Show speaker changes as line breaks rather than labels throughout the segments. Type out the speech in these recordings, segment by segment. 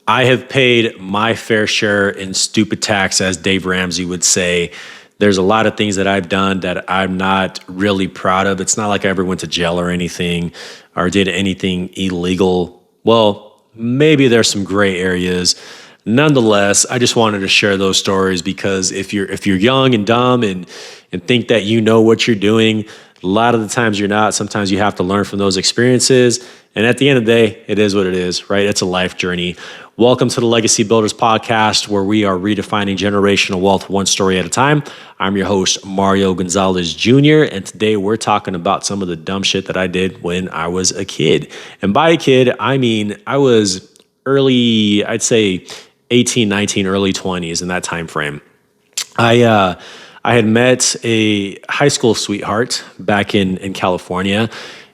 I have paid my fair share in stupid tax, as Dave Ramsey would say. There's a lot of things that I've done that I'm not really proud of. It's not like I ever went to jail or anything or did anything illegal. Well, maybe there's some gray areas. Nonetheless, I just wanted to share those stories because if you're young and dumb and think that you know what you're doing, a lot of the times you're not. Sometimes you have to learn from those experiences. And at the end of the day, it is what it is, right? It's a life journey. Welcome to the Legacy Builders Podcast, where we are redefining generational wealth one story at a time. I'm your host, Mario Gonzalez Jr., and today we're talking about some of the dumb shit that I did when I was a kid. And by a kid, I mean I was early, I'd say 18, 19, early 20s in that time frame. I had met a high school sweetheart back in California.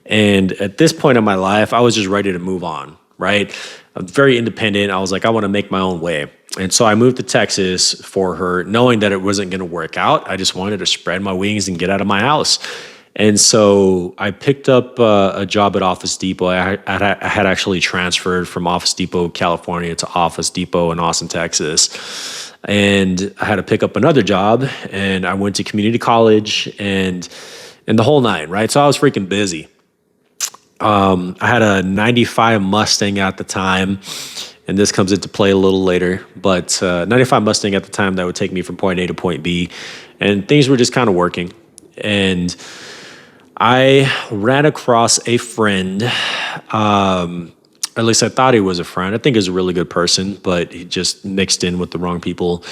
And at this point in my life, I was just ready to move on, right? I'm very independent. I was like, I want to make my own way. And so I moved to Texas for her, knowing that it wasn't going to work out. I just wanted to spread my wings and get out of my house. And so I picked up a job at Office Depot. I had actually transferred from Office Depot, California to Office Depot in Austin, Texas. And I had to pick up another job, and I went to community college and the whole nine, right? So I was freaking busy. I had a 95 Mustang at the time, and this comes into play a little later, but 95 Mustang at the time that would take me from point A to point B, and things were just kind of working. And I ran across a friend, at least I thought he was a friend. I think he's a really good person, but he just mixed in with the wrong people.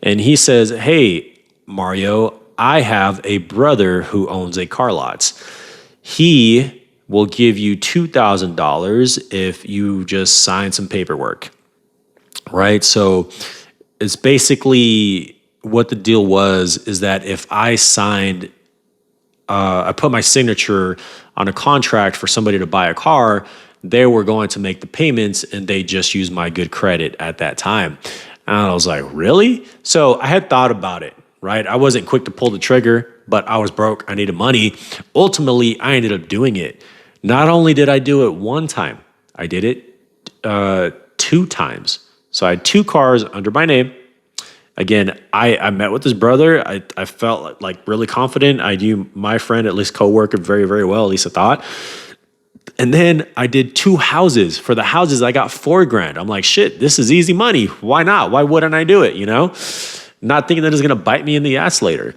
And he says, "Hey, Mario, I have a brother who owns a car lot. He will give you $2,000 if you just sign some paperwork," right? So it's basically what the deal was is that if I signed, I put my signature on a contract for somebody to buy a car, they were going to make the payments and they just used my good credit at that time. And I was like, really? So I had thought about it, right? I wasn't quick to pull the trigger, but I was broke. I needed money. Ultimately, I ended up doing it. Not only did I do it one time, I did it 2 times. So I had 2 cars under my name. Again, I met with his brother. I felt like really confident. I knew my friend, at least coworker, very, very well, at least I thought. And then I did 2 houses. For the houses, I got $4,000. I'm like, shit, this is easy money. Why not? Why wouldn't I do it? You know, not thinking that it's going to bite me in the ass later.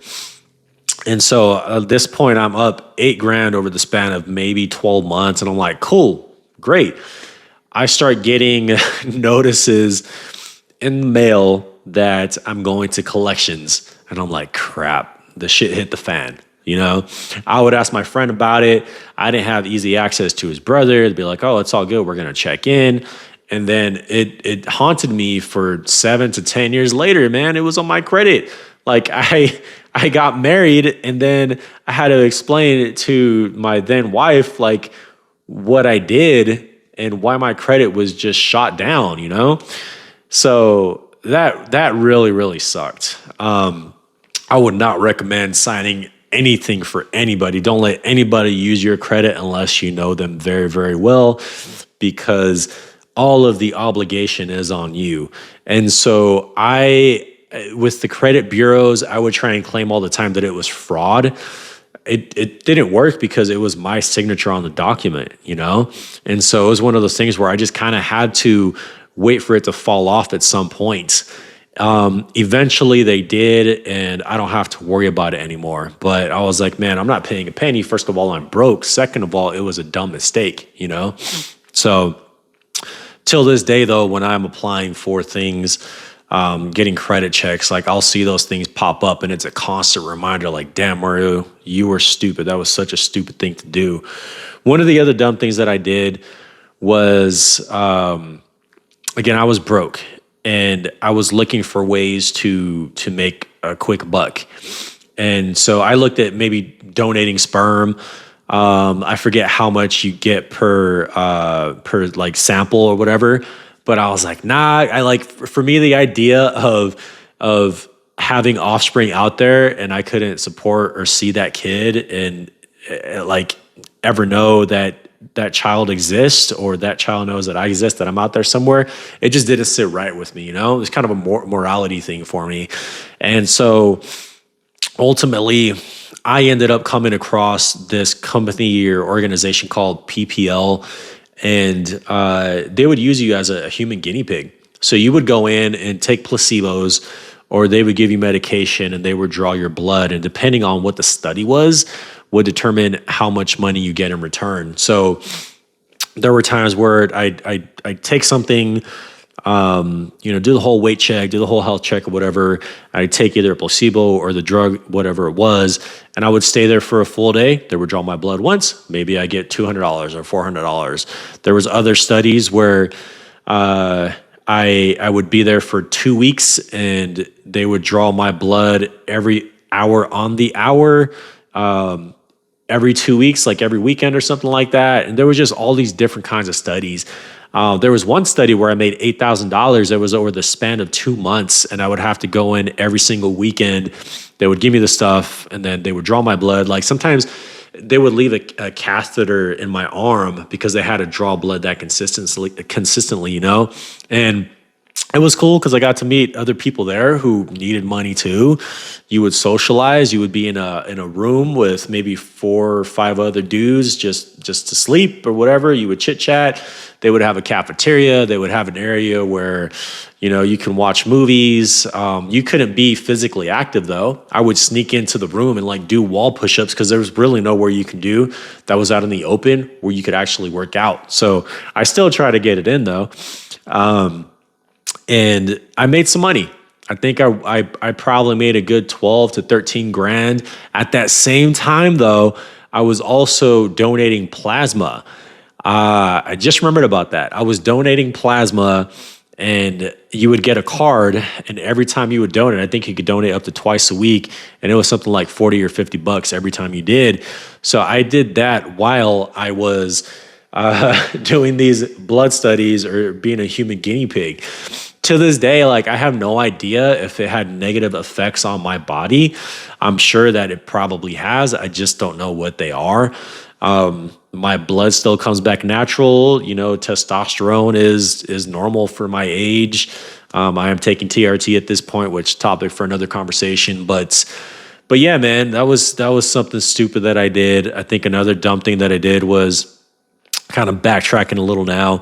And so at this point, I'm up $8,000 over the span of maybe 12 months. And I'm like, cool, great. I start getting notices in the mail that I'm going to collections. And I'm like, crap, the shit hit the fan. You know, I would ask my friend about it. I didn't have easy access to his brother. They'd be like, oh, it's all good. We're going to check in. And then it haunted me for 7 to 10 years later, man. It was on my credit. Like I got married, and then I had to explain it to my then wife, like what I did and why my credit was just shot down, you know? So that really, really sucked. I would not recommend signing anything for anybody. Don't let anybody use your credit unless you know them very, very well, because all of the obligation is on you. And so with the credit bureaus, I would try and claim all the time that it was fraud. It didn't work because it was my signature on the document, you know? And so it was one of those things where I just kind of had to wait for it to fall off at some point. Eventually they did, and I don't have to worry about it anymore. But I was like, man, I'm not paying a penny. First of all, I'm broke. Second of all, it was a dumb mistake, you know? So till this day, though, when I'm applying for things, getting credit checks, like I'll see those things pop up, and it's a constant reminder, like, damn, Mario, you were stupid. That was such a stupid thing to do. One of the other dumb things that I did was, again, I was broke, and I was looking for ways to make a quick buck. And so I looked at maybe donating sperm. I forget how much you get per like sample or whatever. But I was like, nah, for me, the idea of having offspring out there and I couldn't support or see that kid and like ever know that that child exists, or that child knows that I exist, that I'm out there somewhere. It just didn't sit right with me, you know? It's kind of a morality thing for me. And so ultimately, I ended up coming across this company or organization called PPL, and they would use you as a human guinea pig. So you would go in and take placebos, or they would give you medication and they would draw your blood. And depending on what the study was, would determine how much money you get in return. So there were times where I'd take something, do the whole weight check, do the whole health check or whatever. I'd take either a placebo or the drug, whatever it was, and I would stay there for a full day. They would draw my blood once. Maybe I get $200 or $400. There was other studies where I would be there for 2 weeks, and they would draw my blood every hour on the hour, every 2 weeks, like every weekend or something like that. And there was just all these different kinds of studies. There was one study where I made $8,000. It was over the span of 2 months, and I would have to go in every single weekend. They would give me the stuff, and then they would draw my blood. Like sometimes they would leave a catheter in my arm because they had to draw blood that consistently, you know? And it was cool because I got to meet other people there who needed money too. You would socialize. You would be in a room with maybe 4 or 5 other dudes just to sleep or whatever. You would chit chat. They would have a cafeteria. They would have an area where, you can watch movies. You couldn't be physically active though. I would sneak into the room and like do wall push-ups because there was really nowhere you could do that was out in the open where you could actually work out. So I still try to get it in though. And I made some money. I think I probably made a good 12 to 13 grand. At that same time, though, I was also donating plasma. I just remembered about that. I was donating plasma, and you would get a card, and every time you would donate, I think you could donate up to twice a week, and it was something like 40 or 50 bucks every time you did. So I did that while I was doing these blood studies or being a human guinea pig. To this day, like I have no idea if it had negative effects on my body. I'm sure that it probably has. I just don't know what they are. My blood still comes back natural. Testosterone is normal for my age. I am taking TRT at this point, which topic for another conversation. But yeah, man, that was something stupid that I did. I think another dumb thing that I did was, kind of backtracking a little now,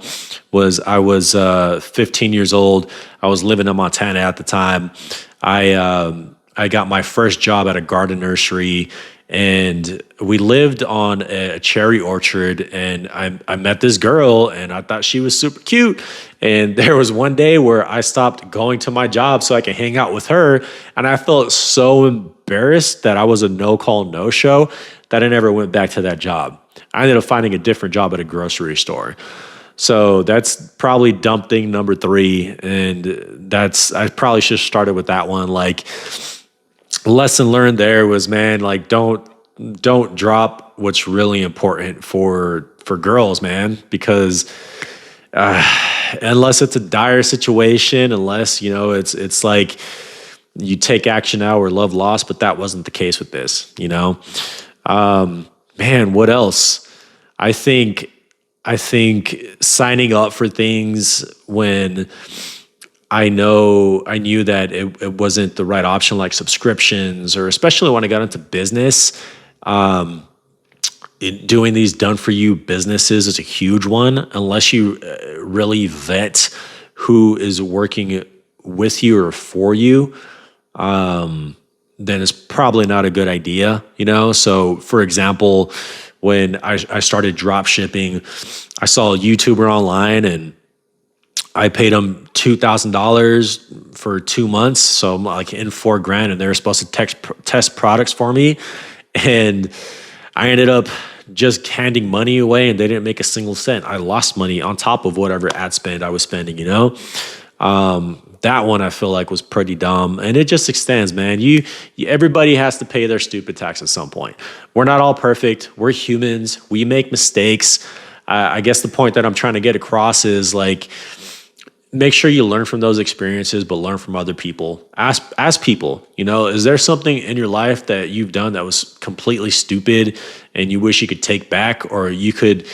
was I was 15 years old. I was living in Montana at the time. I got my first job at a garden nursery, and we lived on a cherry orchard, and I met this girl, and I thought she was super cute. And there was one day where I stopped going to my job so I could hang out with her, and I felt so embarrassed that I was a no-call, no-show that I never went back to that job. I ended up finding a different job at a grocery store. So that's probably dumb thing number 3. And I probably should have started with that one. Like, lesson learned there was, man, like don't drop what's really important for girls, man, because unless it's a dire situation, unless, it's like you take action now or love lost, but that wasn't the case with this, Man, what else? I think signing up for things when I knew that it wasn't the right option, like subscriptions, or especially when I got into business, doing these done-for-you businesses is a huge one. Unless you really vet who is working with you or for you, then it's probably not a good idea, So, for example, when I started drop shipping, I saw a YouTuber online, and I paid him $2,000 for 2 months. So I'm like in $4 grand, and they were supposed to test products for me. And I ended up just handing money away, and they didn't make a single cent. I lost money on top of whatever ad spend I was spending, That one I feel like was pretty dumb, and it just extends, man. Everybody has to pay their stupid tax at some point. We're not all perfect. We're humans. We make mistakes. I guess the point that I'm trying to get across is like, make sure you learn from those experiences, but learn from other people. Ask people, is there something in your life that you've done that was completely stupid and you wish you could take back, or you could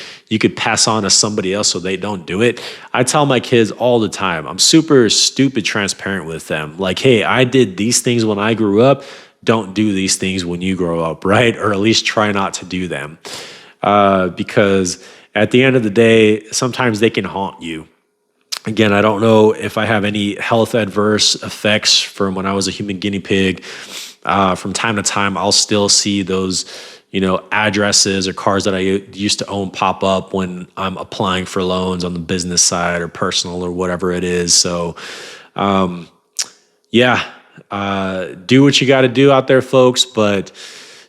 pass on to somebody else so they don't do it. I tell my kids all the time, I'm super stupid transparent with them. Like, hey, I did these things when I grew up. Don't do these things when you grow up, right? Or at least try not to do them. Because at the end of the day, sometimes they can haunt you. Again, I don't know if I have any health adverse effects from when I was a human guinea pig. From time to time, I'll still see those, addresses or cars that I used to own pop up when I'm applying for loans on the business side or personal or whatever it is. So, yeah, do what you got to do out there, folks, but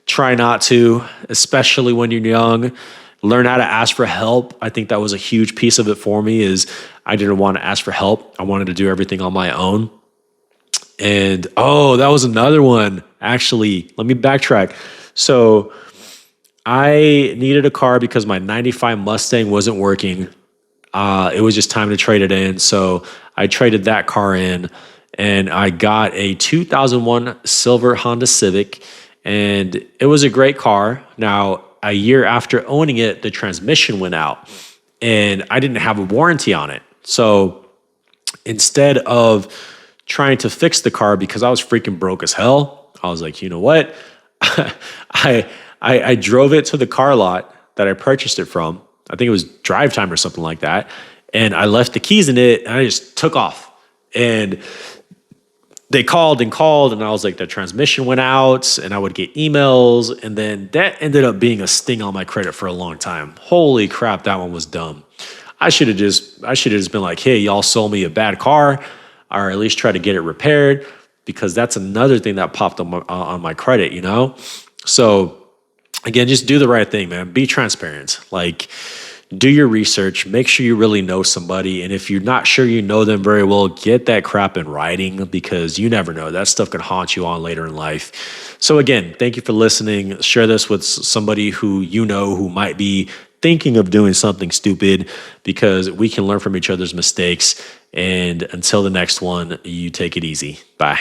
try not to, especially when you're young. Learn how to ask for help. I think that was a huge piece of it for me is I didn't want to ask for help. I wanted to do everything on my own. And that was another one. Actually, let me backtrack. So I needed a car because my 95 Mustang wasn't working. It was just time to trade it in. So I traded that car in and I got a 2001 silver Honda Civic, and it was a great car. Now, a year after owning it, the transmission went out and I didn't have a warranty on it. So instead of trying to fix the car because I was freaking broke as hell, I was like, you know what? I drove it to the car lot that I purchased it from. I think it was Drive Time or something like that. And I left the keys in it and I just took off. And they called and I was like, the transmission went out, and I would get emails, and then that ended up being a sting on my credit for a long time. Holy crap, that one was dumb. I should have just been like, hey, y'all sold me a bad car, or at least try to get it repaired, because that's another thing that popped on my credit, So again, just do the right thing, man. Be transparent. Like, do your research, make sure you really know somebody. And if you're not sure you know them very well, get that crap in writing, because you never know. That stuff can haunt you on later in life. So again, thank you for listening. Share this with somebody who who might be thinking of doing something stupid, because we can learn from each other's mistakes. And until the next one, you take it easy. Bye.